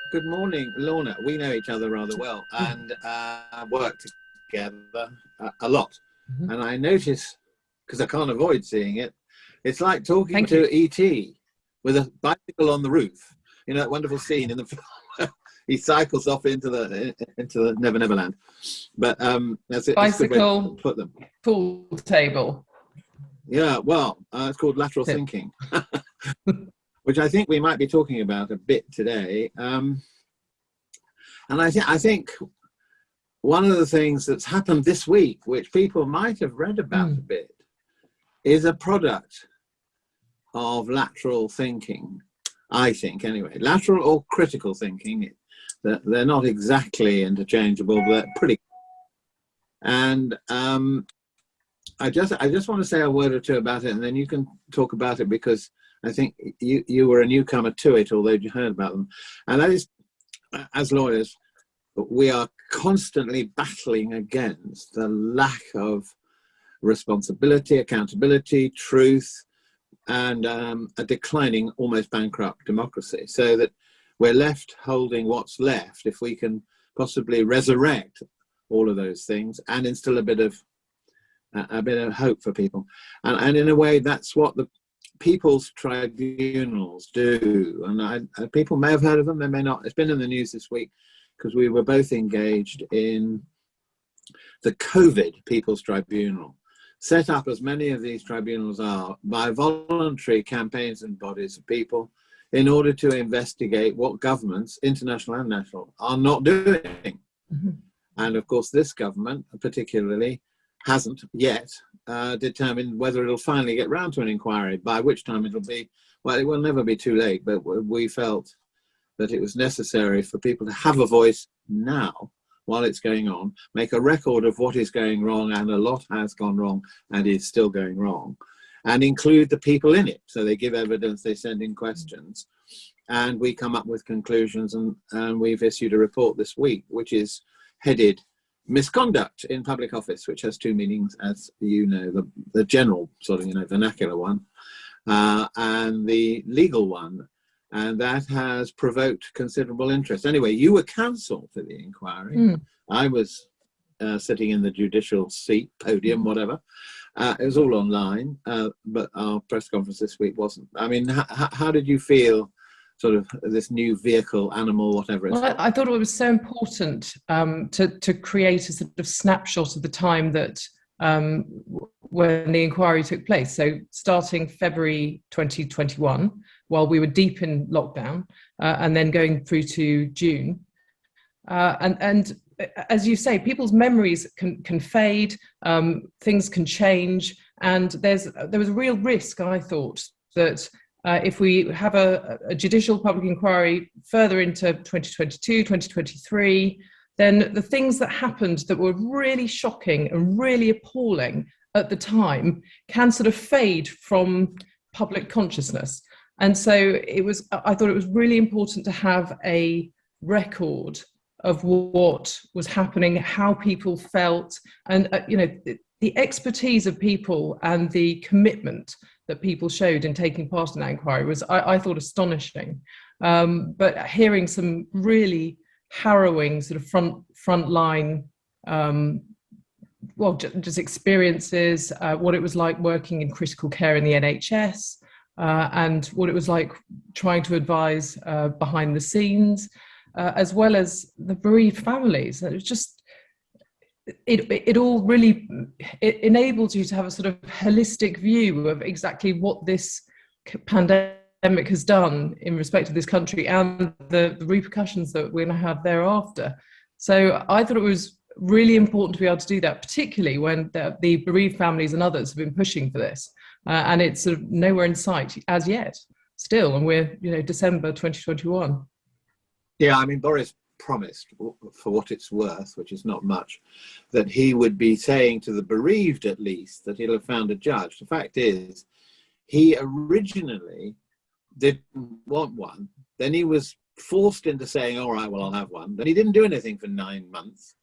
Good morning, Lorna. We know each other rather well and work together a lot. Mm-hmm. And I notice, because I can't avoid seeing it, it's like talking to E.T. with a bicycle on the roof. You know, that wonderful scene in the film. He cycles off into the Never Never Land. But that's it. Bicycle, to put them. Pool table. Yeah, well, it's called lateral thinking. Which I think we might be talking about a bit today. And I think one of the things that's happened this week, which people might have read about a bit, is a product of lateral thinking, I think anyway. Lateral or critical thinking, they're not exactly interchangeable, but they're pretty. And I just want to say a word or two about it, and then you can talk about it, because I think you were a newcomer to it, although you heard about them. And that is, as lawyers, we are constantly battling against the lack of responsibility, accountability, truth, and a declining, almost bankrupt democracy. So that we're left holding what's left, if we can possibly resurrect all of those things and instill a bit of hope for people. And in a way, that's what the people's tribunals do. And people may have heard of them, they may not. It's been in the news this week because we were both engaged in the COVID People's Tribunal, set up, as many of these tribunals are, by voluntary campaigns and bodies of people in order to investigate what governments, international and national, are not doing. Mm-hmm. And of course, this government particularly hasn't yet determined whether it'll finally get round to an inquiry, by which time it'll be, well, it will never be too late, but we felt that it was necessary for people to have a voice now while it's going on, make a record of what is going wrong, and a lot has gone wrong and is still going wrong, and include the people in it. So they give evidence, they send in questions, and we come up with conclusions, and we've issued a report this week, which is headed Misconduct in Public Office, which has two meanings, as you know, the general sort of, vernacular one, and the legal one. And that has provoked considerable interest. Anyway, you were counsel for the inquiry. I was sitting in the judicial seat, podium, whatever. It was all online, but our press conference this week wasn't. I mean, how did you feel, sort of this new vehicle, animal, whatever it's called? I thought it was so important to create a sort of snapshot of the time that when the inquiry took place. So starting February 2021, while we were deep in lockdown, and then going through to June. And as you say, people's memories can fade, things can change, and there was a real risk, I thought, that if we have a judicial public inquiry further into 2022, 2023, then the things that happened that were really shocking and really appalling at the time can sort of fade from public consciousness. And so I thought it was really important to have a record of what was happening, how people felt, and the expertise of people and the commitment that people showed in taking part in that inquiry was, I thought, astonishing. But hearing some really harrowing sort of frontline, just experiences, what it was like working in critical care in the NHS, and what it was like trying to advise behind the scenes, as well as the bereaved families. And it was just, it all really, it enables you to have a sort of holistic view of exactly what this pandemic has done in respect of this country and the repercussions that we're going to have thereafter. So I thought it was really important to be able to do that, particularly when the bereaved families and others have been pushing for this. And it's sort of nowhere in sight as yet, still, and we're, December 2021. Yeah, I mean, Boris promised, for what it's worth, which is not much, that he would be saying to the bereaved, at least, that he'll have found a judge. The fact is, he originally didn't want one. Then he was forced into saying, all right, well, I'll have one. Then he didn't do anything for 9 months.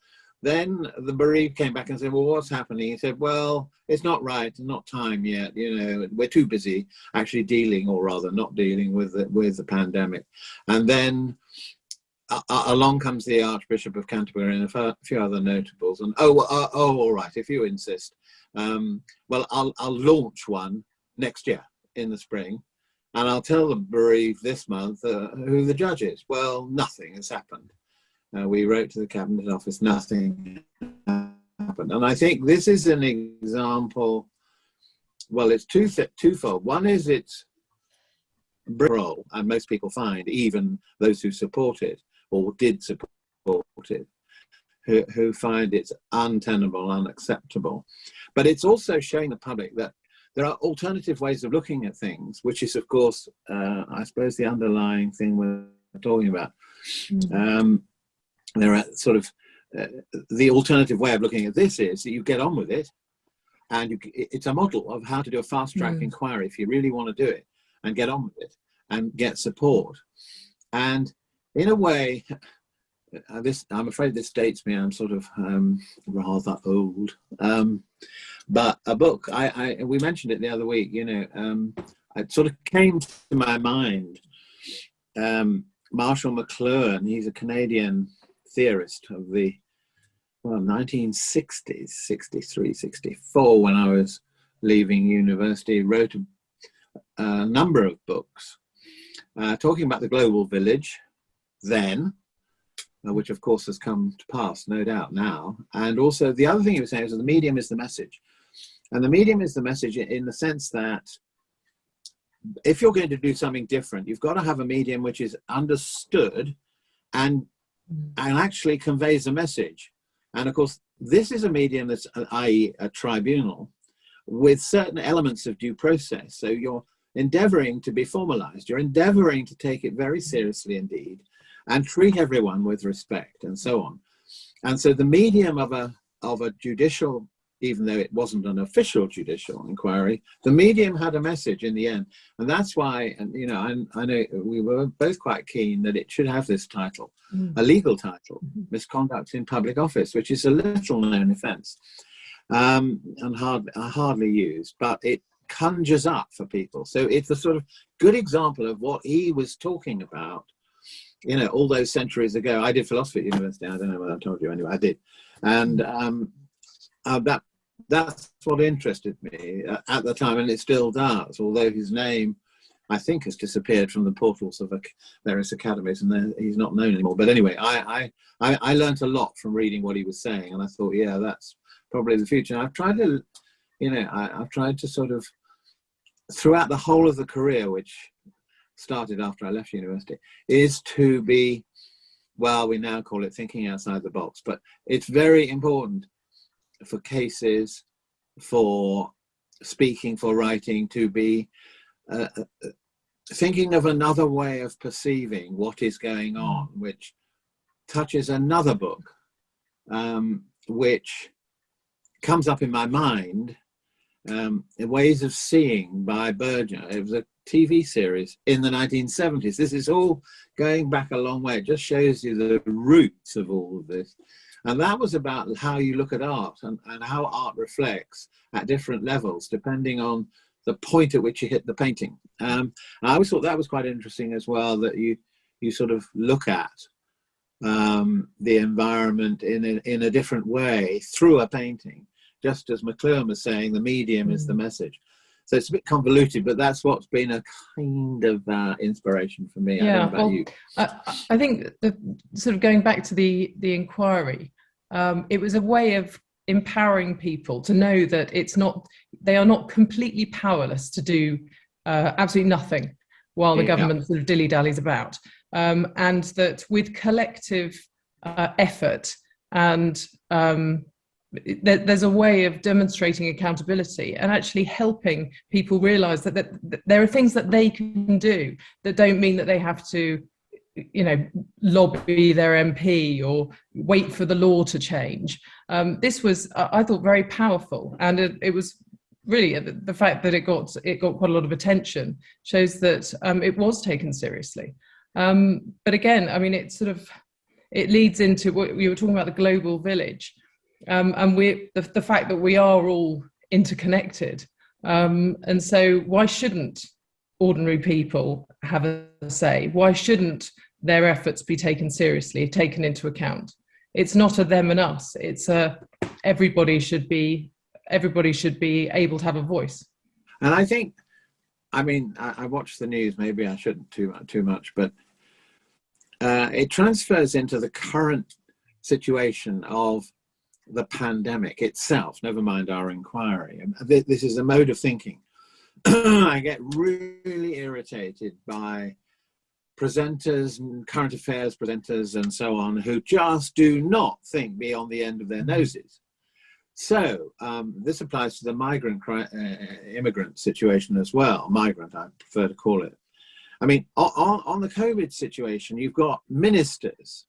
Then the bereaved came back and said, well, what's happening? He said, well, it's not right, it's not time yet. We're too busy actually dealing, or rather not dealing with the pandemic. And then along comes the Archbishop of Canterbury and a few other notables, and all right, if you insist. Well, I'll launch one next year in the spring, and I'll tell the bereaved this month who the judge is. Well, nothing has happened. We wrote to the Cabinet Office, nothing happened. And I think this is an example, well, it's twofold. One is it's role, and most people find, even those who support it or did support it, who find it's untenable, unacceptable. But it's also showing the public that there are alternative ways of looking at things, which is, of course, I suppose, the underlying thing we're talking about. There are sort of the alternative way of looking at this is that you get on with it, and it's a model of how to do a fast-track inquiry if you really want to do it, and get on with it and get support. And in a way, I'm afraid this dates me. I'm sort of rather old. But a book, we mentioned it the other week, it sort of came to my mind. Marshall Mcluhan, he's a Canadian theorist of the 1960s, 63, 64, when I was leaving university, wrote a number of books talking about the global village then, which of course has come to pass, no doubt, now. And also the other thing he was saying is that the medium is the message. And the medium is the message in the sense that if you're going to do something different, you've got to have a medium which is understood and actually conveys a message. And of course, this is a medium that's, i.e. a tribunal, with certain elements of due process. So you're endeavoring to be formalized. You're endeavoring to take it very seriously indeed, and treat everyone with respect, and so on. And so the medium of a judicial, even though it wasn't an official judicial inquiry, the medium had a message in the end. And that's why, and I know we were both quite keen that it should have this title, a legal title, Misconduct in Public Office, which is a little known offence, and hardly used, but it conjures up for people. So it's a sort of good example of what he was talking about, all those centuries ago. I did philosophy at university. I don't know whether I told you. Anyway, I did. And that's what interested me at the time, and it still does, although his name, I think, has disappeared from the portals of various academies, and he's not known anymore. But anyway, I learned a lot from reading what he was saying, and I thought, yeah, that's probably the future. And I've tried to, I've tried to sort of, throughout the whole of the career, which started after I left university, is to be, well, we now call it thinking outside the box, but it's very important for cases, for speaking, for writing, to be thinking of another way of perceiving what is going on, which touches another book, which comes up in my mind, Ways of Seeing by Berger. It was a TV series in the 1970s. This is all going back a long way. It just shows you the roots of all of this. And that was about how you look at art and how art reflects at different levels, depending on the point at which you hit the painting. I always thought that was quite interesting as well, that you sort of look at the environment in a different way through a painting. Just as Mcluhan was saying, the medium is the message. So it's a bit convoluted, but that's what's been a kind of inspiration for me. Yeah, I don't know about you. I think sort of going back to the inquiry, it was a way of empowering people to know that they are not completely powerless to do absolutely nothing while the government sort of dilly-dallies about, and that with collective effort and there's a way of demonstrating accountability and actually helping people realize that there are things that they can do that don't mean that they have to, lobby their MP or wait for the law to change. This was, I thought, very powerful, and it was really the fact that it got quite a lot of attention shows that it was taken seriously. But again, I mean, it leads into what we were talking about, the global village. And the fact that we are all interconnected, and so why shouldn't ordinary people have a say? Why shouldn't their efforts be taken seriously, taken into account. It's not a them and us. It's a everybody should be able to have a voice. And I think, I mean, I watch the news. Maybe I shouldn't too much, but it transfers into the current situation of the pandemic itself. Never mind our inquiry. And this is a mode of thinking. I get really irritated by presenters and current affairs presenters and so on who just do not think beyond the end of their noses. So this applies to the immigrant situation as well. Migrant, I prefer to call it. I mean, on the COVID situation, you've got ministers,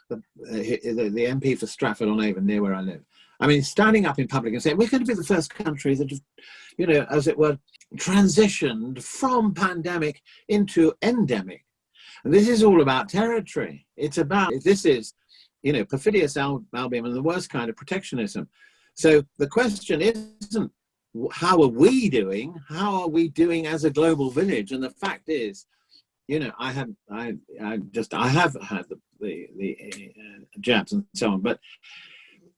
the MP for Stratford-on-Avon, near where I live. I mean, standing up in public and saying, we're going to be the first country that, you know, as it were, transitioned from pandemic into endemic. And this is all about territory. It's about, this is, you know, perfidious albion and the worst kind of protectionism. So the question isn't, how are we doing? How are we doing as a global village? And the fact is, you know, I have had the jabs and so on, but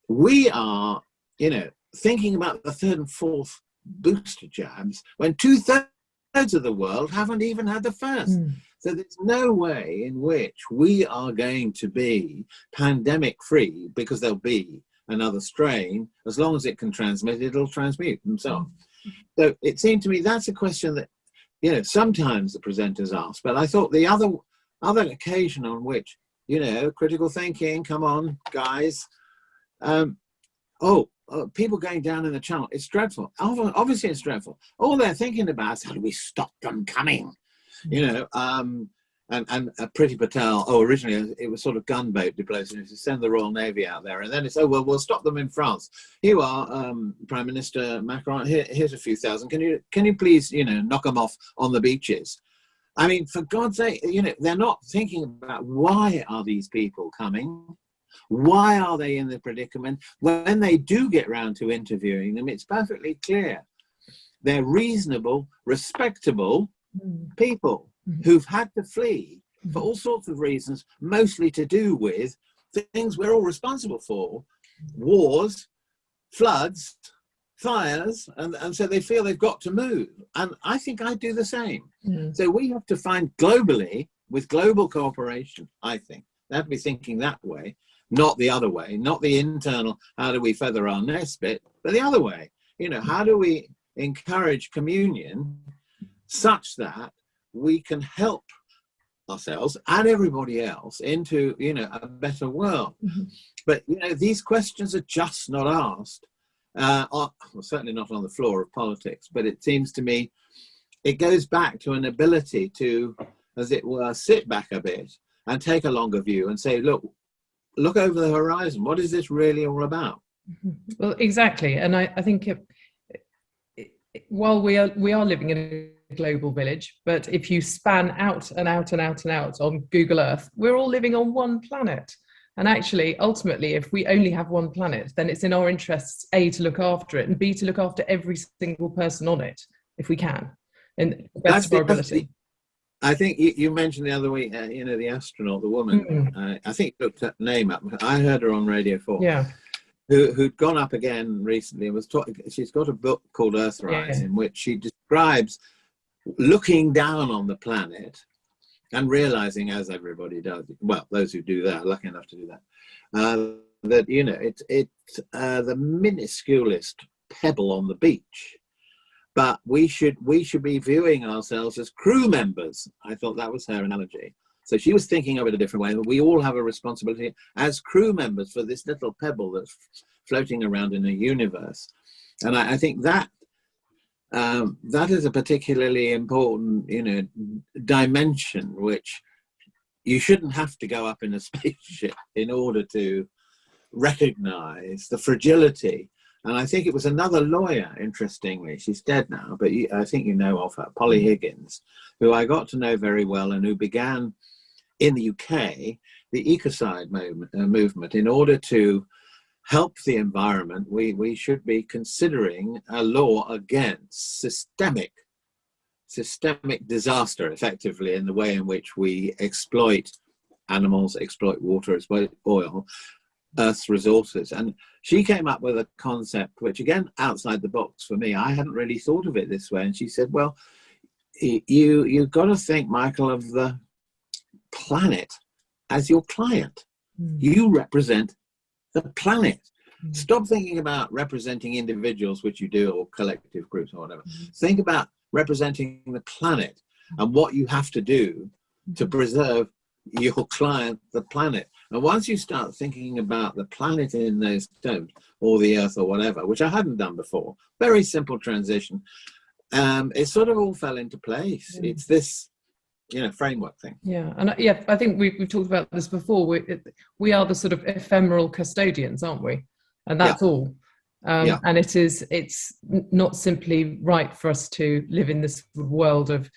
we are, you know, thinking about the third and fourth booster jabs when 2/3 of the world haven't even had the first. So there's no way in which we are going to be pandemic free, because there'll be another strain. As long as it can transmit, it'll transmute and so on. So it seemed to me that's a question that, you know, sometimes the presenters ask, but I thought the other occasion on which, you know, critical thinking, come on, guys, people going down in the channel, it's dreadful. Obviously it's dreadful. All they're thinking about is how do we stop them coming? You know, and Priti Patel, originally it was sort of gunboat diplomacy, to send the Royal Navy out there. And then it's, well, we'll stop them in France. Here you are, Prime Minister Macron, here's a few thousand. Can you please, you know, knock them off on the beaches? I mean, for God's sake, you know, they're not thinking about why are these people coming? Why are they in the predicament? When they do get round to interviewing them, it's perfectly clear. They're reasonable, respectable people who've had to flee for all sorts of reasons, mostly to do with things we're all responsible for: wars, floods, fires, and so they feel they've got to move. And I think I'd do the same. So we have to find globally, with global cooperation, I think, they have to be thinking that way, not the other way, not the internal, how do we feather our nest bit, but the other way. You know, how do we encourage communion such that we can help ourselves and everybody else into, you know, a better world? But, you know, these questions are just not asked, well, certainly not on the floor of politics, but it seems to me it goes back to an ability to, as it were, sit back a bit and take a longer view and say, look over the horizon. What is this really all about? Well, exactly. And I think while we are living in a global village, but if you span out and out and out and out on Google Earth, we're all living on one planet. And actually, ultimately, if we only have one planet, then it's in our interests, A, to look after it, and B, to look after every single person on it, if we can, in the best of our ability. I think you mentioned the other week, you know, the astronaut, the woman, I think you looked that name up. I heard her on Radio 4. Yeah. Who'd gone up again recently and was talking. She's got a book called Earthrise, in which she describes looking down on the planet and realizing, as everybody does, well, those who do that are lucky enough to do that, that, you know, it's the minusculest pebble on the beach, but we should be viewing ourselves as crew members. I thought that was her analogy. So she was thinking of it a different way. We all have a responsibility as crew members for this little pebble that's floating around in the universe. And I think that that is a particularly important, you know, dimension, which you shouldn't have to go up in a spaceship in order to recognize the fragility. And I think it was another lawyer, interestingly, she's dead now, but I think you know of her, Polly Higgins, who I got to know very well and who began in the UK the Ecocide movement. In order to help the environment, we should be considering a law against systemic systemic disaster, effectively, in the way in which we exploit animals, exploit water, exploit oil, Earth's resources. And she came up with a concept which, again, outside the box for me. I hadn't really thought of it this way. And she said, well, you've got to think, Michael, of the planet as your client. You represent the planet. Stop thinking about representing individuals, which you do, or collective groups or whatever. Think about representing the planet and what you have to do to preserve your client, the planet. And once you start thinking about the planet in those terms, or the earth or whatever, which I hadn't done before, very simple transition, it sort of all fell into place. It's this, framework thing. Yeah, and I think we've talked about this before. We are the sort of ephemeral custodians, aren't we? And that's all. And it's not simply right for us to live in this world of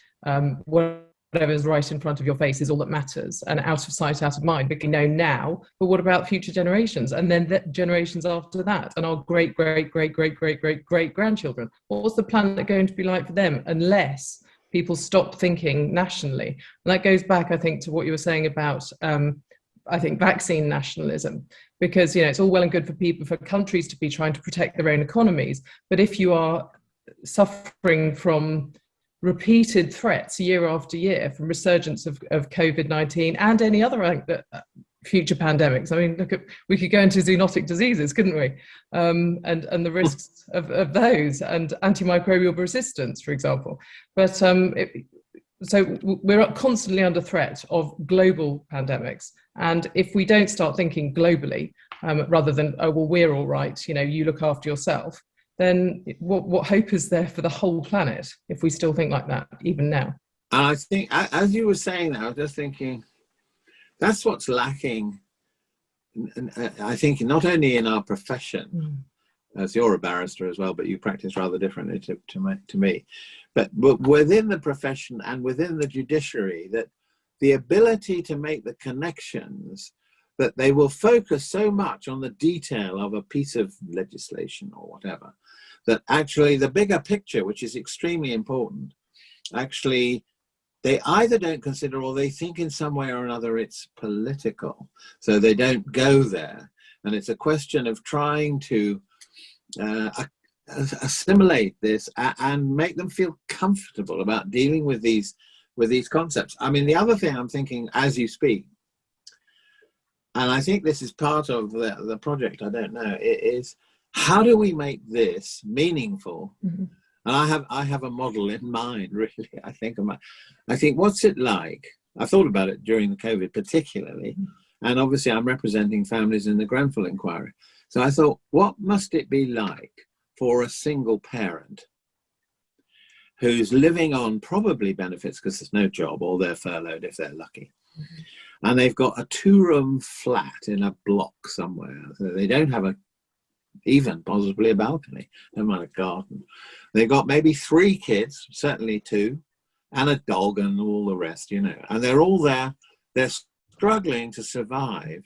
whatever's right in front of your face is all that matters, and out of sight, out of mind. We can know now, but what about future generations, and then the generations after that, and our great grandchildren? What's the planet going to be like for them, unless people stop thinking nationally? And that goes back, I think, to what you were saying about vaccine nationalism, because it's all well and good for countries to be trying to protect their own economies, but if you are suffering from repeated threats year after year from resurgence of COVID-19 and any other future pandemics. I mean, we could go into zoonotic diseases, couldn't we? And the risks of those, and antimicrobial resistance, for example. But so we're constantly under threat of global pandemics. And if we don't start thinking globally, rather than, oh, well, we're all right, you look after yourself, then what hope is there for the whole planet if we still think like that, even now? And I think, as you were saying that, I was just thinking, that's what's lacking, I think, not only in our profession, as you're a barrister as well, but you practice rather differently to me, but within the profession and within the judiciary, that the ability to make the connections, that they will focus so much on the detail of a piece of legislation or whatever, that actually the bigger picture, which is extremely important, actually they either don't consider, or they think in some way or another it's political, so they don't go there. And it's a question of trying to assimilate this and make them feel comfortable about dealing with these concepts. I mean, the other thing I'm thinking as you speak, and I think this is part of the project, I don't know, it is, how do we make this meaningful? And I have a model in mind, really. I think, what's it like? I thought about it during the COVID particularly, and obviously I'm representing families in the Grenfell inquiry. So I thought, what must it be like for a single parent who's living on probably benefits because there's no job, or they're furloughed if they're lucky, and they've got a 2-room flat in a block somewhere, so they don't have even possibly a balcony, never mind a garden. They've got maybe 3 kids, certainly 2, and a dog and all the rest, and they're all there. They're struggling to survive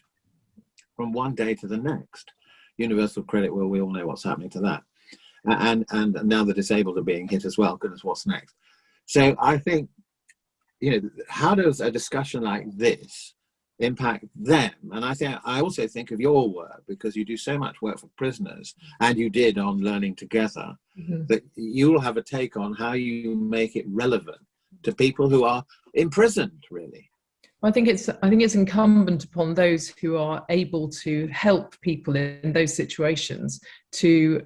from one day to the next. Universal credit, well, we all know what's happening to that. And now the disabled are being hit as well. Goodness, what's next? So I think, how does a discussion like this impact them? And I also think of your work, because you do so much work for prisoners, and you did on Learning Together, that you'll have a take on how you make it relevant to people who are imprisoned, really. I think it's incumbent upon those who are able to help people in those situations to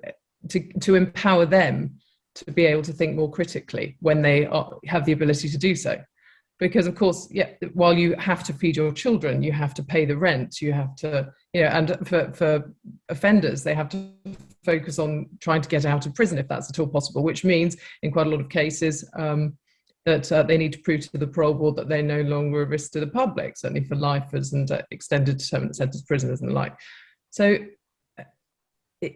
empower them to be able to think more critically when they have the ability to do so. Because of course, while you have to feed your children, you have to pay the rent, you have to, and for offenders, they have to focus on trying to get out of prison if that's at all possible, which means in quite a lot of cases that they need to prove to the parole board that they're no longer a risk to the public, certainly for lifers and extended determinate sentence prisoners and the like. So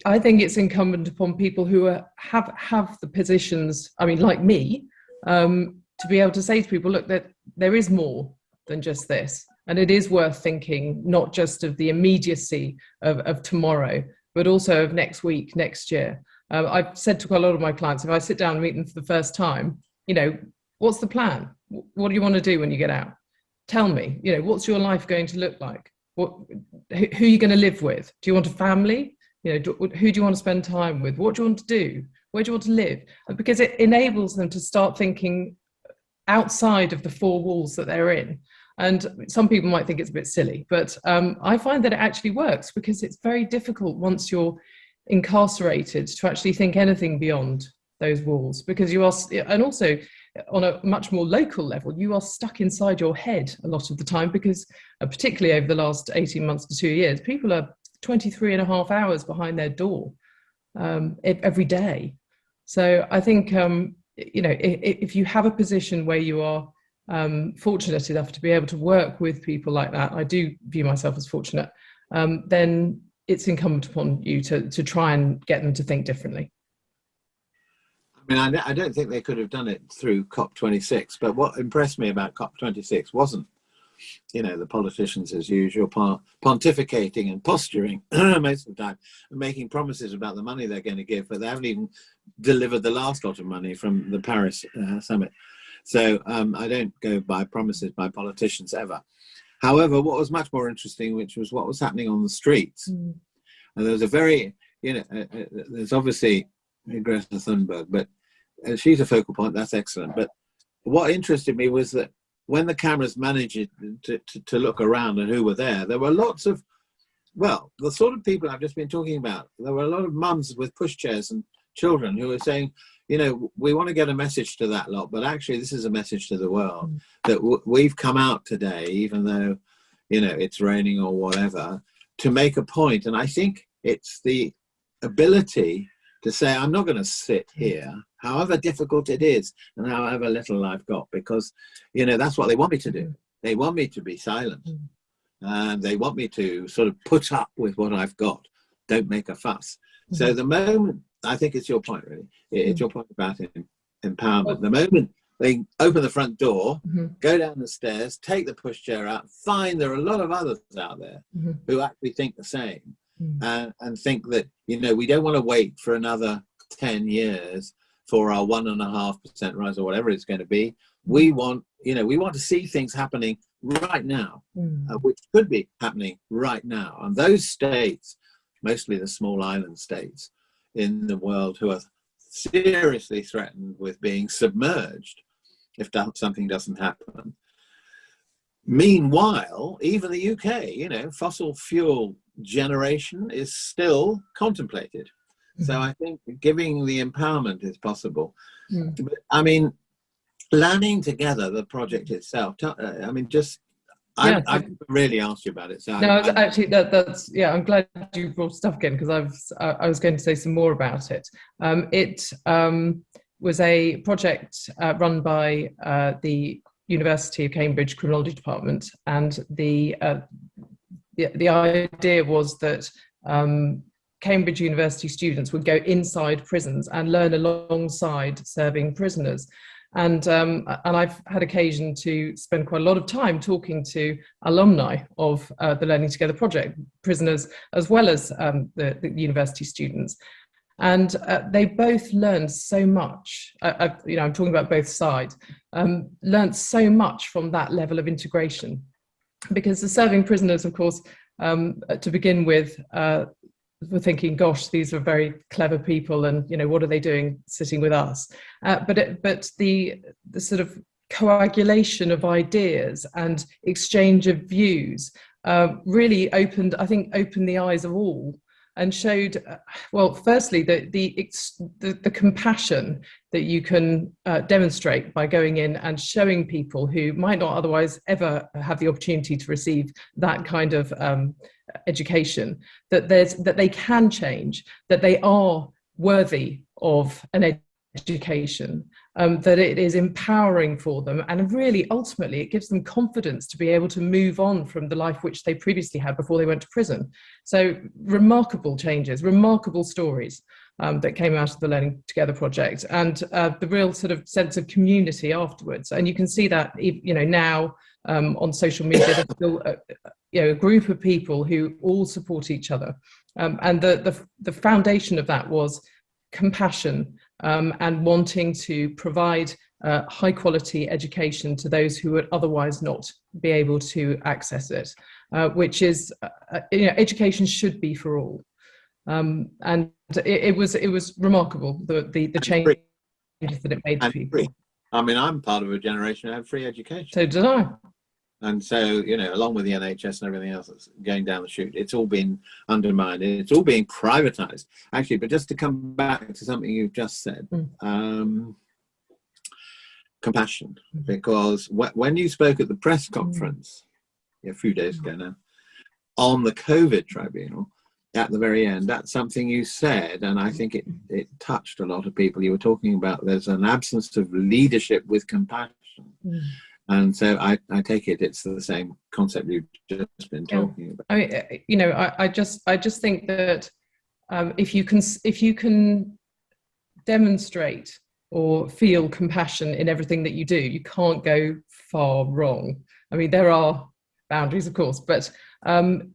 I think it's incumbent upon people who have the positions, like me, to be able to say to people, look, that there is more than just this. And it is worth thinking, not just of the immediacy of tomorrow, but also of next week, next year. I've said to quite a lot of my clients, if I sit down and meet them for the first time, what's the plan? What do you want to do when you get out? Tell me, you know, what's your life going to look like? Who are you going to live with? Do you want a family? You know, who do you want to spend time with? What do you want to do? Where do you want to live? Because it enables them to start thinking outside of the four walls that they're in. And some people might think it's a bit silly, but I find that it actually works, because it's very difficult once you're incarcerated to actually think anything beyond those walls, because you are, and also on a much more local level, you are stuck inside your head a lot of the time, because particularly over the last 18 months to 2 years, people are 23 and a half hours behind their door every day. So I think, you know, if you have a position where you are fortunate enough to be able to work with people like that, I do view myself as fortunate, then it's incumbent upon you to try and get them to think differently. I mean, I don't think they could have done it through COP26, but what impressed me about COP26 wasn't, you know, the politicians as usual pontificating and posturing most of the time and making promises about the money they're going to give, but they haven't even delivered the last lot of money from the Paris summit. So I don't go by promises by politicians ever. However, what was much more interesting, which was what was happening on the streets. And there was a very, you know, there's obviously Greta Thunberg, but she's a focal point, that's excellent. But what interested me was that when the cameras managed to look around and who were there were lots of, well, the sort of people I've just been talking about. There were a lot of mums with pushchairs and children who were saying, you know, we want to get a message to that lot, but actually this is a message to the world that we've come out today, even though, you know, it's raining or whatever, to make a point. And I think it's the ability to say, I'm not going to sit here, however difficult it is and however little I've got, because, you know, that's what they want me to do. They want me to be silent. And they want me to sort of put up with what I've got. Don't make a fuss. So the moment, I think it's your point, really. It's your point about empowerment. The moment they open the front door, go down the stairs, take the pushchair out, find there are a lot of others out there who actually think the same, and think that, you know, we don't want to wait for another 10 years for our 1.5% rise or whatever it's going to be. We want, you know, we want to see things happening right now, which could be happening right now. And those states, mostly the small island states in the world, who are seriously threatened with being submerged if something doesn't happen. Meanwhile, even the UK, you know, fossil fuel generation is still contemplated. So I think giving the empowerment is possible. But, I mean, landing together the project itself, I mean, just, yeah, I really asked you about it. So no, actually, that's, yeah, I'm glad you brought stuff again, because I was going to say some more about it. It was a project run by the University of Cambridge Criminology Department, and the idea was that Cambridge University students would go inside prisons and learn alongside serving prisoners. And I've had occasion to spend quite a lot of time talking to alumni of the Learning Together project, prisoners as well as the university students. And they both learned so much. You know, I'm talking about both sides. Learned so much from that level of integration, because the serving prisoners, of course, to begin with, were thinking, gosh, these are very clever people, and, you know, what are they doing sitting with us? But the sort of coagulation of ideas and exchange of views really opened the eyes of all, and showed, well, firstly, the compassion that you can demonstrate by going in and showing people who might not otherwise ever have the opportunity to receive that kind of education, that they can change, that they are worthy of an education, that it is empowering for them, and really ultimately it gives them confidence to be able to move on from the life which they previously had before they went to prison. So remarkable changes, remarkable stories that came out of the Learning Together project, and the real sort of sense of community afterwards. And you can see that, you know, now on social media, there's still a group of people who all support each other, and the foundation of that was compassion, and wanting to provide high quality education to those who would otherwise not be able to access it, which is, education should be for all. And it was remarkable, the change that it made to people. I mean, I'm part of a generation who had free education. So did I. And so, along with the NHS and everything else that's going down the chute, it's all been undermined. It's all being privatized, actually. But just to come back to something you've just said, compassion. Because when you spoke at the press conference a few days ago now on the COVID tribunal, at the very end, that's something you said, and I think it touched a lot of people. You were talking about there's an absence of leadership with compassion. And so I take it's the same concept you've just been talking about. I mean, I just think that if you can demonstrate or feel compassion in everything that you do, you can't go far wrong. I mean, there are boundaries, of course, but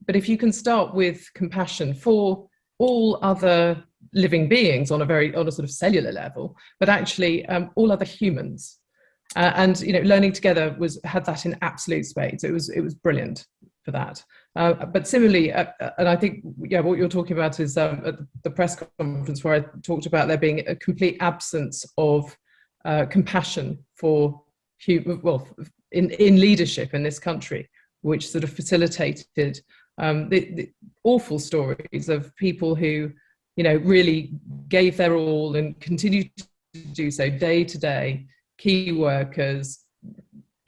if you can start with compassion for all other living beings on a sort of cellular level, but actually all other humans. And learning together had that in absolute spades. It was brilliant for that. But similarly, and I think what you're talking about is at the press conference where I talked about there being a complete absence of compassion for in leadership in this country, which sort of facilitated the awful stories of people who really gave their all and continue to do so day to day. Key workers,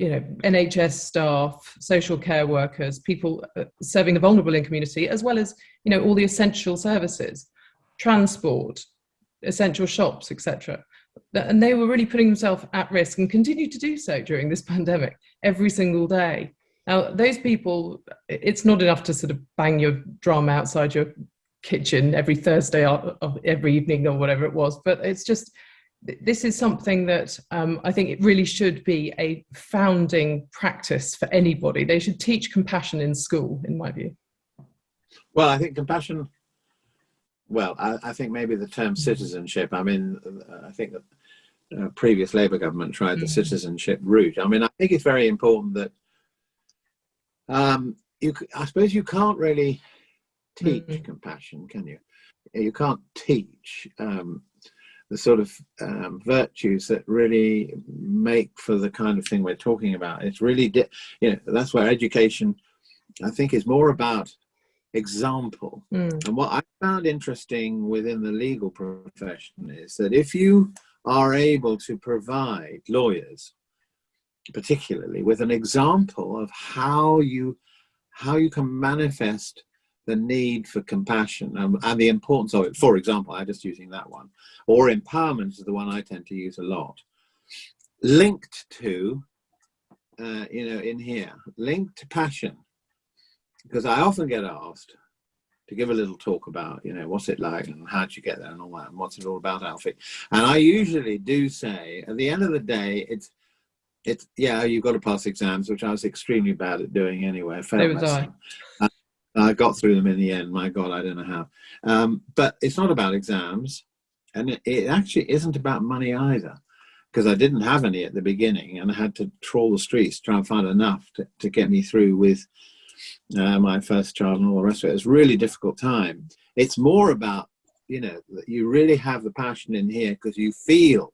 NHS staff, social care workers, people serving the vulnerable in community, as well as, all the essential services, transport, essential shops, etc. And they were really putting themselves at risk and continue to do so during this pandemic every single day. Now, those people, it's not enough to sort of bang your drum outside your kitchen every Thursday of every evening or whatever it was, but it's just, this is something that I think it really should be a founding practice for anybody. They should teach compassion in school, in my view. Well, I think compassion, I think maybe the term citizenship, I mean, I think that previous Labour government tried the citizenship route. I mean, I think it's very important that I suppose you can't really teach compassion, can you? You can't teach the sort of virtues that really make for the kind of thing we're talking about. It's really, that's where education, I think, is more about example. And what I found interesting within the legal profession is that if you are able to provide lawyers, particularly, with an example of how you can manifest the need for compassion and the importance of it. For example, I'm just using that one. Or empowerment is the one I tend to use a lot. Linked to, in here, linked to passion. Because I often get asked to give a little talk about, what's it like and how'd you get there and all that, and what's it all about, Alfie? And I usually do say, at the end of the day, it's you've got to pass exams, which I was extremely bad at doing anyway. I got through them in the end. My God, I don't know how. But it's not about exams. And it actually isn't about money either, because I didn't have any at the beginning and I had to trawl the streets, try and find enough to get me through with my first child and all the rest of it. It was a really difficult time. It's more about, that you really have the passion in here because you feel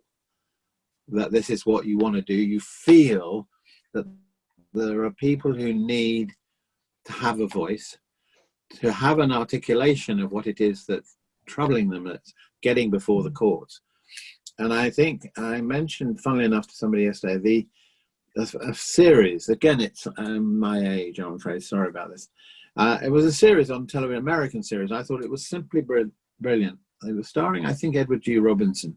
that this is what you want to do. You feel that there are people who need to have a voice, to have an articulation of what it is that's troubling them, that's getting before the courts. And I think I mentioned, funnily enough, to somebody yesterday, a series, again, it's my age, I'm afraid, sorry about this. It was a series on television, American series. I thought it was simply brilliant. It was starring, I think, Edward G. Robinson.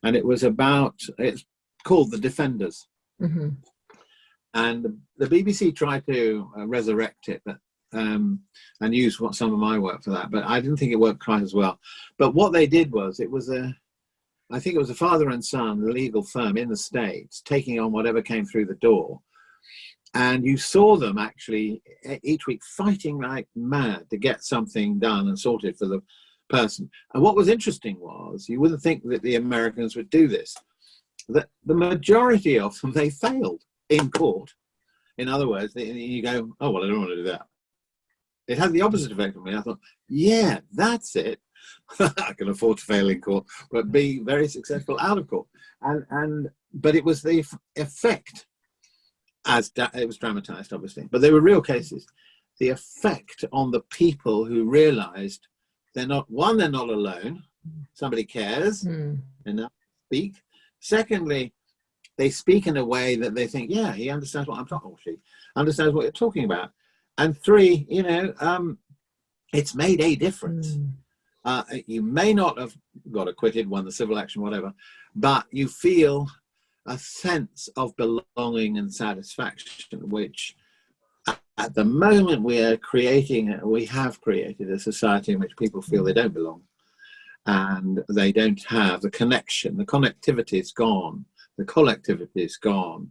And it was it's called The Defenders. And the BBC tried to resurrect it, and use some of my work for that, but I didn't think it worked quite as well. But what they did was, I think it was a father and son legal firm in the States taking on whatever came through the door. And you saw them actually each week fighting like mad to get something done and sorted for the person. And what was interesting was, you wouldn't think that the Americans would do this, that the majority of them, they failed in court. In other words, you go, oh, well, I don't want to do that. It had the opposite effect on me. I thought, yeah, that's it. I can afford to fail in court, but be very successful out of court. But it was the effect, as it was dramatized, obviously, but they were real cases. The effect on the people who realized they're not alone. Somebody cares enough to speak. Secondly, they speak in a way that they think, yeah, he understands what I'm talking about. She understands what you're talking about. And three, it's made a difference. You may not have got acquitted, won the civil action, whatever, but you feel a sense of belonging and satisfaction, which at the moment we have created a society in which people feel they don't belong and they don't have the connection. The connectivity is gone. The collectivity is gone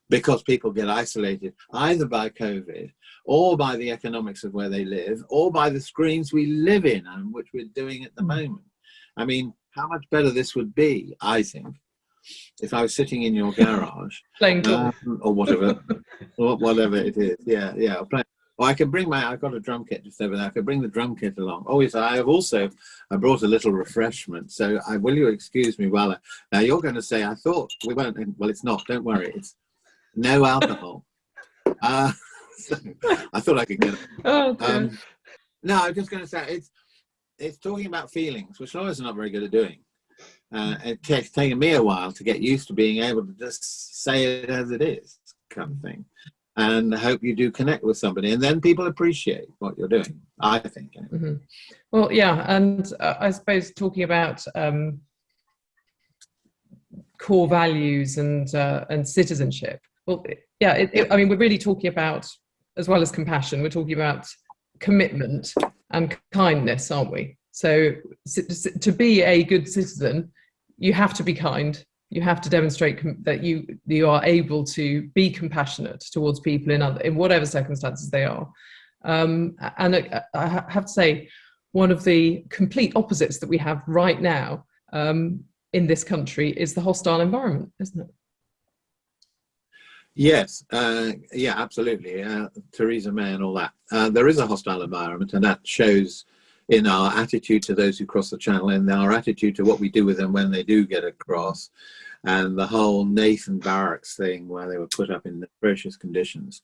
because people get isolated either by COVID or by the economics of where they live or by the screens we live in, and which we're doing at the moment. I mean, how much better this would be, I think, if I was sitting in your garage or whatever, or whatever it is. Yeah. Or I can bring I've got a drum kit just over there. I could bring the drum kit along. Oh, yes, I brought a little refreshment. So will you excuse me while now you're going to say, I thought we won't, well, it's not, don't worry. It's no alcohol. So I thought I could get it. No, I'm just going to say it's talking about feelings, which lawyers are not very good at doing. It's taken me a while to get used to being able to just say it as it is, kind of thing. And I hope you do connect with somebody, and then people appreciate what you're doing, I think. Mm-hmm. Well, yeah, and I suppose talking about core values and citizenship. Well, yeah, I mean, we're really talking about, as well as compassion, we're talking about commitment and kindness, aren't we? So to be a good citizen, you have to be kind. You have to demonstrate that you are able to be compassionate towards people in whatever circumstances they are. And I have to say, one of the complete opposites that we have right now in this country is the hostile environment, isn't it? Yes, yeah, absolutely. Theresa May and all that. There is a hostile environment, and that shows in our attitude to those who cross the channel, and our attitude to what we do with them when they do get across, and the whole Nathan Barracks thing where they were put up in atrocious conditions.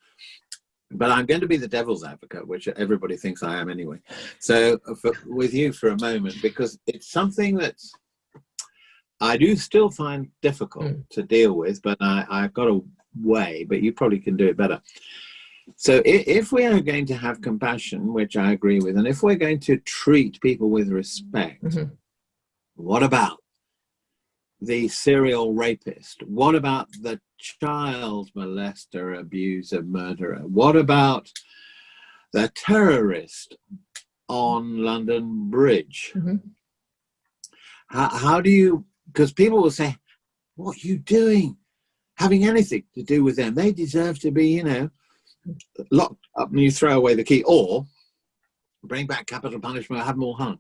But I'm going to be the devil's advocate, which everybody thinks I am anyway. So with you for a moment, because it's something that I do still find difficult to deal with, but I've got a way, but you probably can do it better. So if we are going to have compassion, which I agree with, and if we're going to treat people with respect, what about the serial rapist? What about the child molester, abuser, murderer? What about the terrorist on London Bridge? How do you, because people will say, what are you doing? Having anything to do with them? They deserve to be, locked up and you throw away the key, or bring back capital punishment, have them all hung.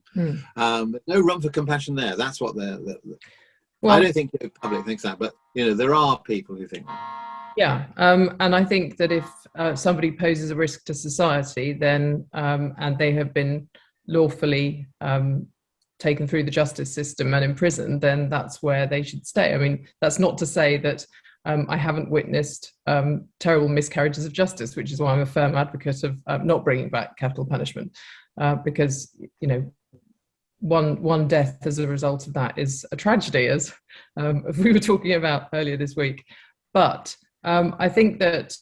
No room for compassion there. That's what well, I don't think the public thinks that, but there are people who think that. Yeah, and I think that if somebody poses a risk to society, then and they have been lawfully taken through the justice system and imprisoned, then that's where they should stay. I mean, that's not to say that I haven't witnessed terrible miscarriages of justice, which is why I'm a firm advocate of not bringing back capital punishment, because one death as a result of that is a tragedy, as we were talking about earlier this week. But I think that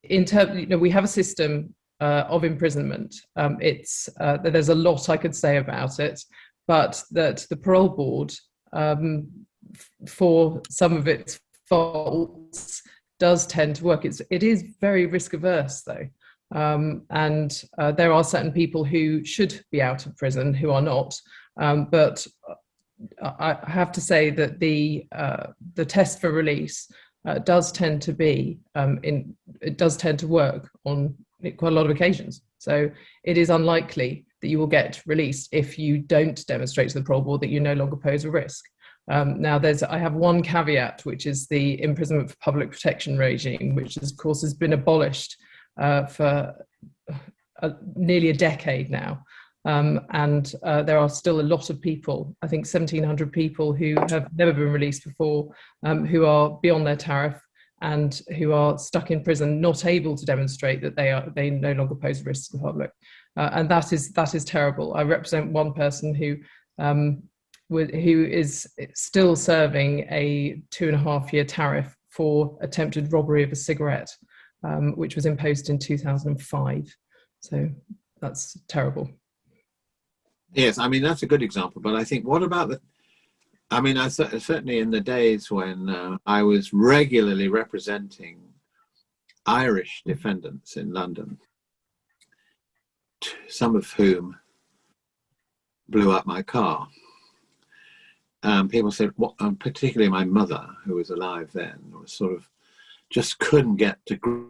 in terms, we have a system of imprisonment. There's a lot I could say about it, but that the parole board, for some of its faults, does tend to work. It is very risk averse, though. And there are certain people who should be out of prison who are not. But I have to say that the test for release does tend to be it does tend to work on quite a lot of occasions. So it is unlikely that you will get released if you don't demonstrate to the parole board that you no longer pose a risk. Now, I have one caveat, which is the imprisonment for public protection regime, which of course has been abolished for nearly a decade now. And there are still a lot of people, I think 1,700 people who have never been released before, who are beyond their tariff and who are stuck in prison, not able to demonstrate that they no longer pose a risk to the public. And that is terrible. I represent one person who is still serving a 2.5-year tariff for attempted robbery of a cigarette, which was imposed in 2005. So that's terrible. Yes, I mean, that's a good example. But I think, what about I certainly in the days when I was regularly representing Irish defendants in London, some of whom blew up my car. People said, particularly my mother, who was alive then, was sort of just couldn't get to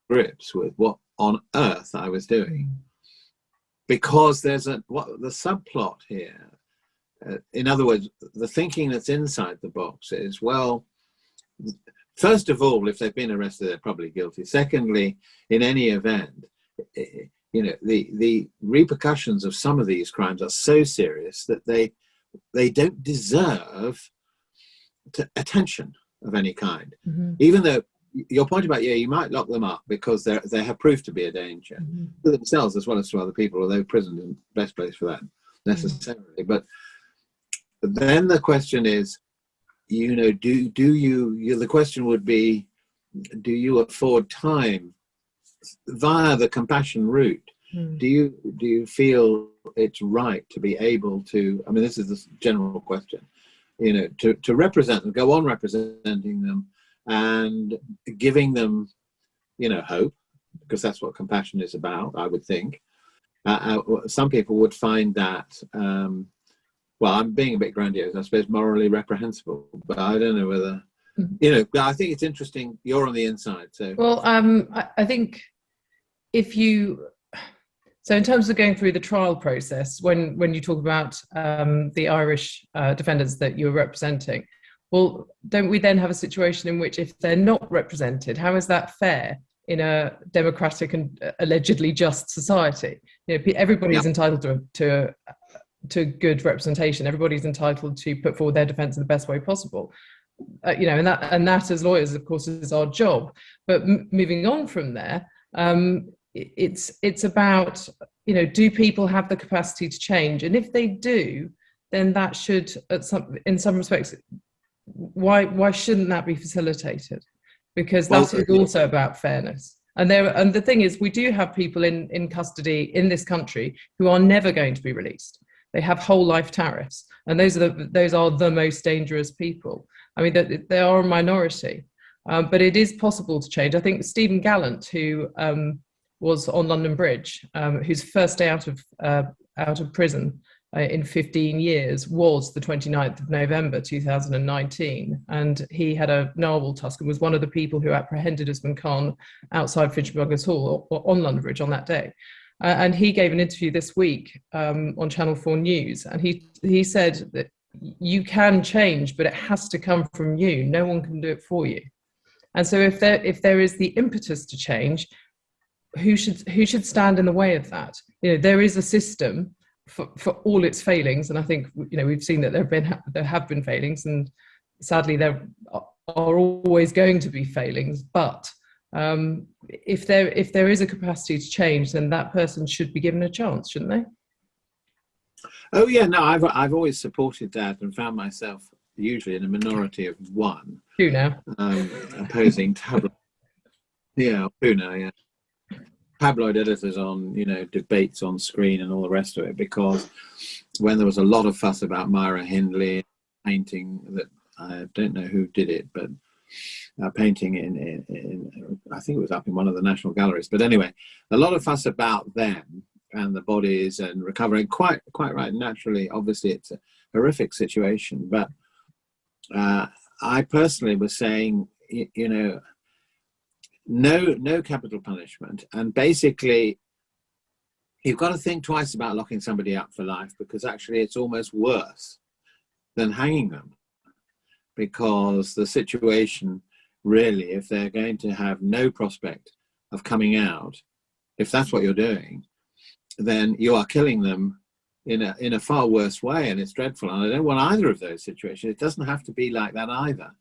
grips with what on earth I was doing, because there's the subplot here. In other words, the thinking that's inside the box is, well, first of all, if they've been arrested, they're probably guilty. Secondly, in any event, the repercussions of some of these crimes are so serious that they don't deserve attention of any kind. Mm-hmm. Even though your point about, you might lock them up because they have proved to be a danger to themselves as well as to other people, although prison is the best place for that necessarily. Mm-hmm. But then the question is, the question would be, do you afford time via the compassion route? Do you feel it's right to be able to, I mean, this is the general question, to represent them, go on representing them and giving them, hope, because that's what compassion is about, I would think. Some people would find that, well, I'm being a bit grandiose, I suppose, morally reprehensible, but I don't know whether, I think it's interesting. You're on the inside, so. Well, I think so in terms of going through the trial process, when you talk about the Irish defendants that you're representing, well, don't we then have a situation in which if they're not represented, how is that fair in a democratic and allegedly just society? Everybody's entitled to good representation. Everybody's entitled to put forward their defence in the best way possible. And that as lawyers, of course, is our job. But moving on from there, it's about, do people have the capacity to change? And if they do, then that should, in some respects, why shouldn't that be facilitated? Because that is also about fairness. And the thing is, we do have people in custody in this country who are never going to be released. They have whole life tariffs, and those are the most dangerous people. I mean, they are a minority, but it is possible to change. I think Stephen Gallant, who was on London Bridge, whose first day out of prison in 15 years was the 29th of November 2019, and he had a narwhal tusk and was one of the people who apprehended Usman Khan outside Finchley Hall or on London Bridge on that day. And he gave an interview this week on Channel 4 News, and he said that you can change, but it has to come from you. No one can do it for you. And so if there is the impetus to change, who should stand in the way of that? There is a system for all its failings, and I think we've seen that there have been failings, and sadly there are always going to be failings. But if there is a capacity to change, then that person should be given a chance, shouldn't they? Oh yeah, no, I've always supported that and found myself usually in a minority of one. Who now? Opposing tabloid. Yeah, who now? Yeah, tabloid editors on debates on screen and all the rest of it. Because when there was a lot of fuss about Myra Hindley painting that I don't know who did it, but painting in I think it was up in one of the national galleries. But anyway, a lot of fuss about them and the bodies and recovering. Quite right. Naturally, obviously, it's a horrific situation. But I personally was saying, no capital punishment, and basically, you've got to think twice about locking somebody up for life, because actually, it's almost worse than hanging them. because the situation really, if they're going to have no prospect of coming out, if that's what you're doing, then you are killing them in a far worse way, and it's dreadful. And I don't want either of those situations. It doesn't have to be like that either.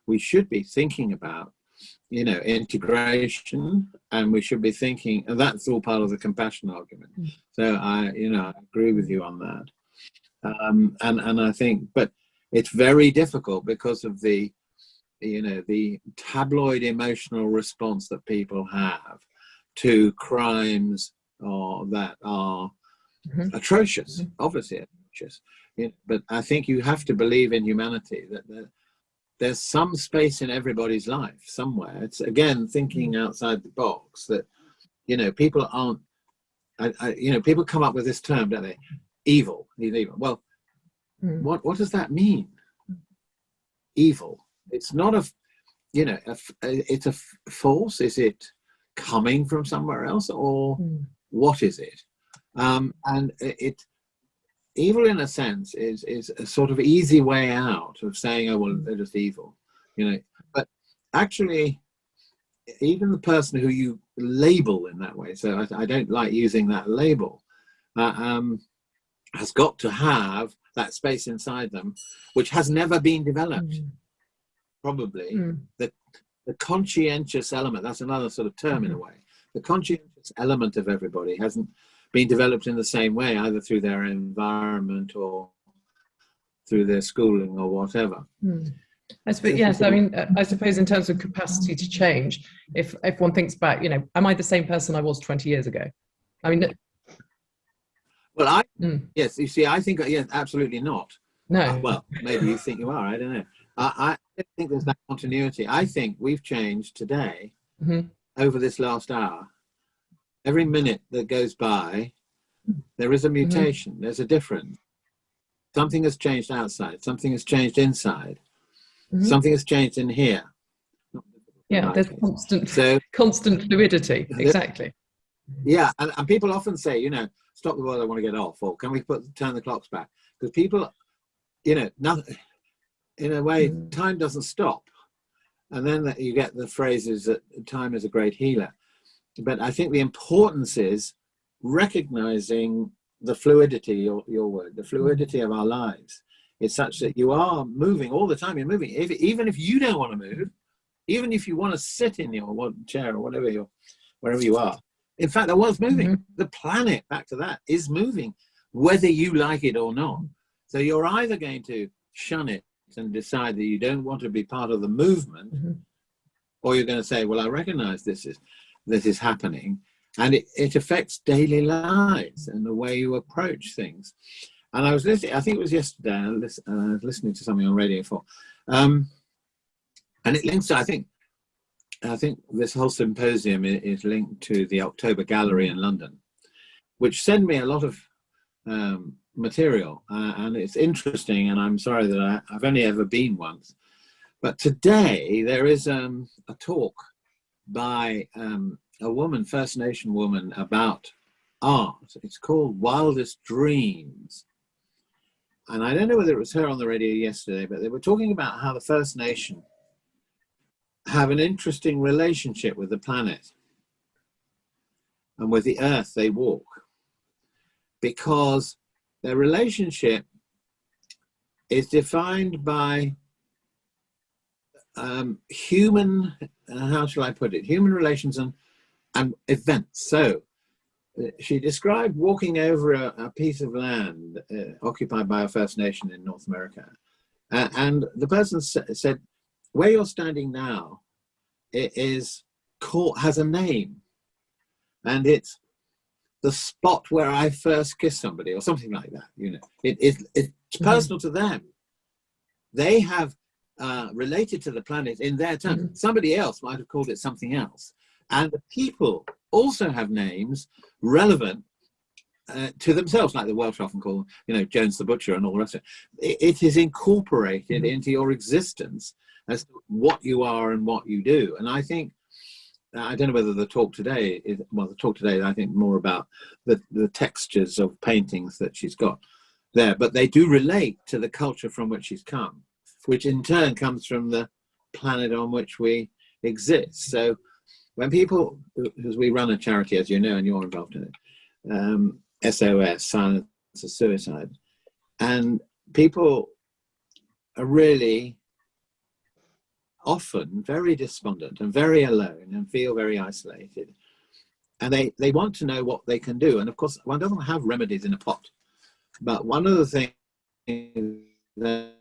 We should be thinking about, you know, integration, and we should be thinking, and that's all part of the compassion argument. So I agree with you on that. And I think, but it's very difficult because of the tabloid emotional response that people have to crimes that are atrocious, obviously atrocious. But I think you have to believe in humanity, that there's some space in everybody's life somewhere. It's again thinking outside the box, that people aren't. People come up with this term, don't they? Evil. He's evil. Well, what does that mean? Evil. It's not it's a force. Is it coming from somewhere else, or what is it? And evil, in a sense, is a sort of easy way out of saying, oh well, they're just evil, But actually, even the person who you label in that way, so I don't like using that label, has got to have that space inside them, which has never been developed. Probably the conscientious element, that's another sort of term in a way. The conscientious element of everybody hasn't been developed in the same way, either through their environment or through their schooling or whatever. I suppose, yes, I mean, I suppose in terms of capacity to change, if one thinks back, am I the same person I was 20 years ago? I mean, well, yes, you see, I think, yes, absolutely not. No. Well, maybe you think you are, I don't know. I think there's that continuity. I think we've changed today over this last hour. Every minute that goes by, there is a mutation, there's a difference. Something has changed outside, something has changed inside, something has changed in here. Yeah, there's constant fluidity, exactly. Yeah, and people often say, stop the world, I want to get off, or can we turn the clocks back? Because people, nothing, in a way, time doesn't stop. And then you get the phrases that time is a great healer. But I think the importance is recognizing the fluidity, your word, the fluidity of our lives. It's such that you are moving all the time. You're moving. Even if you don't want to move, even if you want to sit in your chair or wherever you are. In fact, the world's moving. The planet, back to that, is moving, whether you like it or not. So you're either going to shun it and decide that you don't want to be part of the movement, or you're going to say, well, I recognize this is happening, and it affects daily lives and the way you approach things. And I was listening, I think it was yesterday, I was listening to something on Radio 4, and it links to, I think this whole symposium is linked to the October Gallery in London, which sent me a lot of material, and it's interesting, and I'm sorry that I've only ever been once. But today there is a talk by a woman, First Nation woman, about art. It's called Wildest Dreams. And I don't know whether it was her on the radio yesterday, but they were talking about how the First Nation have an interesting relationship with the planet and with the earth they walk, because their relationship is defined by human, how shall I put it, human relations and events. So she described walking over a piece of land occupied by a First Nation in North America. And the person said, where you're standing now, it has a name. And it's the spot where I first kissed somebody, or something like that. It's personal to them. They have related to the planet in their terms. Somebody else might have called it something else. And the people also have names relevant to themselves, like the Welsh often call, Jones the Butcher and all the rest of it. It is incorporated into your existence as to what you are and what you do. And I think, I don't know whether the talk today is, I think more about the textures of paintings that she's got there, but they do relate to the culture from which she's come. which in turn comes from the planet on which we exist. So when people, because we run a charity, as you know, and you're involved in it, SOS, Silence of Suicide, and people are really often very despondent and very alone and feel very isolated. And they want to know what they can do. And of course, one doesn't have remedies in a pot. But one of the things that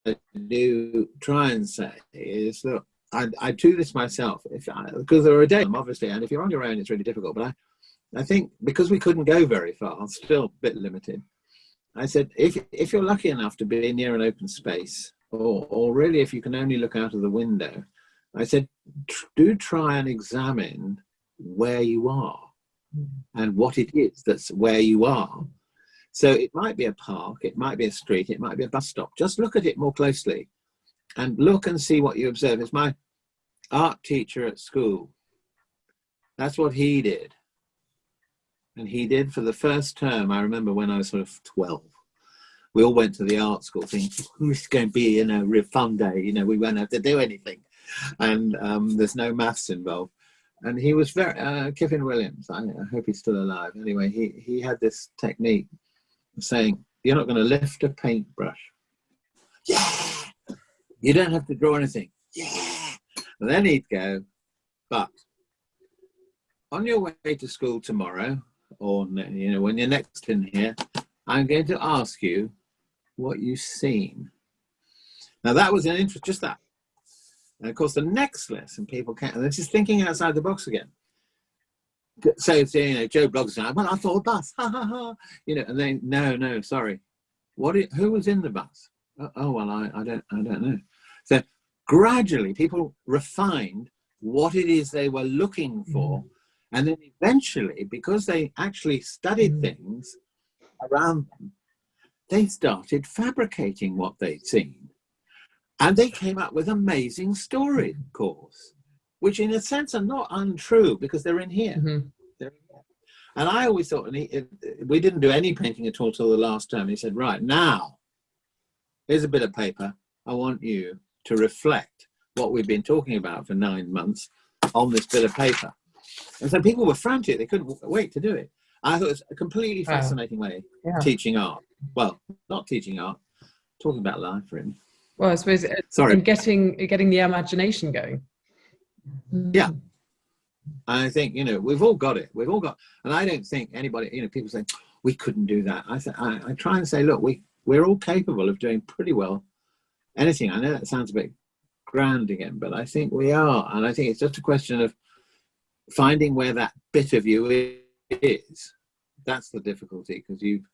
I do try and say is that I do this myself, because there are days, obviously, and if you're on your own, it's really difficult. But I think because we couldn't go very far, still a bit limited, I said, if you're lucky enough to be near an open space, or really if you can only look out of the window, I said, do try and examine where you are and what it is that's where you are. So it might be a park, it might be a street, it might be a bus stop. Just look at it more closely and look and see what you observe. It's my art teacher at school. That's what he did. And he did for the first term, I remember when I was sort of 12. We all went to the art school thinking, it's going to be, real fun day. We won't have to do anything. And there's no maths involved. And he was very, Kiffin Williams, I hope he's still alive. Anyway, he had this technique of saying, you're not going to lift a paintbrush. Yeah! You don't have to draw anything. Yeah! And then he'd go, but on your way to school tomorrow, or when you're next in here, I'm going to ask you what you've seen. Now that was an interest, just that. And of course, the next lesson, people can't, and this is thinking outside the box again. So, Joe blogs now, well, I saw a bus, ha ha ha, and then, no, sorry. Who was in the bus? Oh, well, I don't know. So gradually people refined what it is they were looking for. And then eventually, because they actually studied things around them, they started fabricating what they'd seen. And they came up with amazing stories, of course, which in a sense are not untrue because they're in here. They're in here. And I always thought, we didn't do any painting at all till the last term. He said, right, now, here's a bit of paper. I want you to reflect what we've been talking about for 9 months on this bit of paper. And so people were frantic. They couldn't wait to do it. I thought it was a completely fascinating way of teaching art. Well, not teaching art, talking about life, really. Well, I suppose and getting the imagination going. Yeah. I think, we've all got it. We've all got, and I don't think anybody, people say, we couldn't do that. I try and say, look, we're all capable of doing pretty well anything. I know that sounds a bit grand again, but I think we are. And I think it's just a question of finding where that bit of you is. That's the difficulty, because you've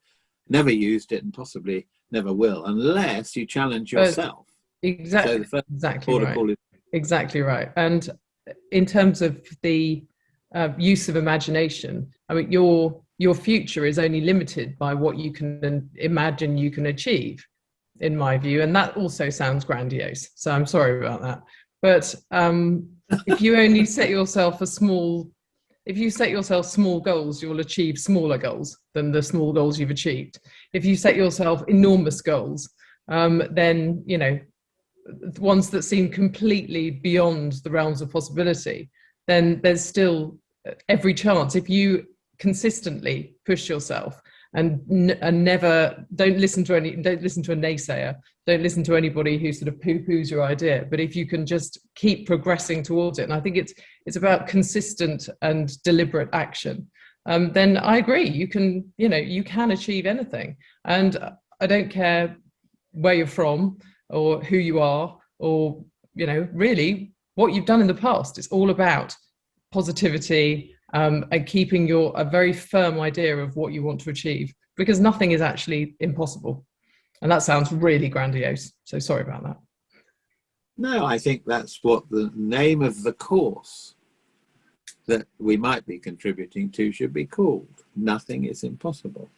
never used it and possibly never will, unless you challenge yourself. Exactly. So Exactly right. And in terms of the use of imagination, I mean, your future is only limited by what you can imagine you can achieve, in my view. And that also sounds grandiose. So I'm sorry about that. But if you only set yourself small goals, you'll achieve smaller goals than the small goals you've achieved. If you set yourself enormous goals, then, ones that seem completely beyond the realms of possibility, then there's still every chance, if you consistently push yourself and never, don't listen to a naysayer, don't listen to anybody who sort of poo-poos your idea, but if you can just keep progressing towards it, and I think it's about consistent and deliberate action, then I agree, you can achieve anything. And I don't care where you're from or who you are, or really what you've done in the past. It's all about positivity, and keeping a very firm idea of what you want to achieve, because nothing is actually impossible. And that sounds really grandiose, so sorry about that. No, I think that's what the name of the course that we might be contributing to should be called. Nothing is impossible.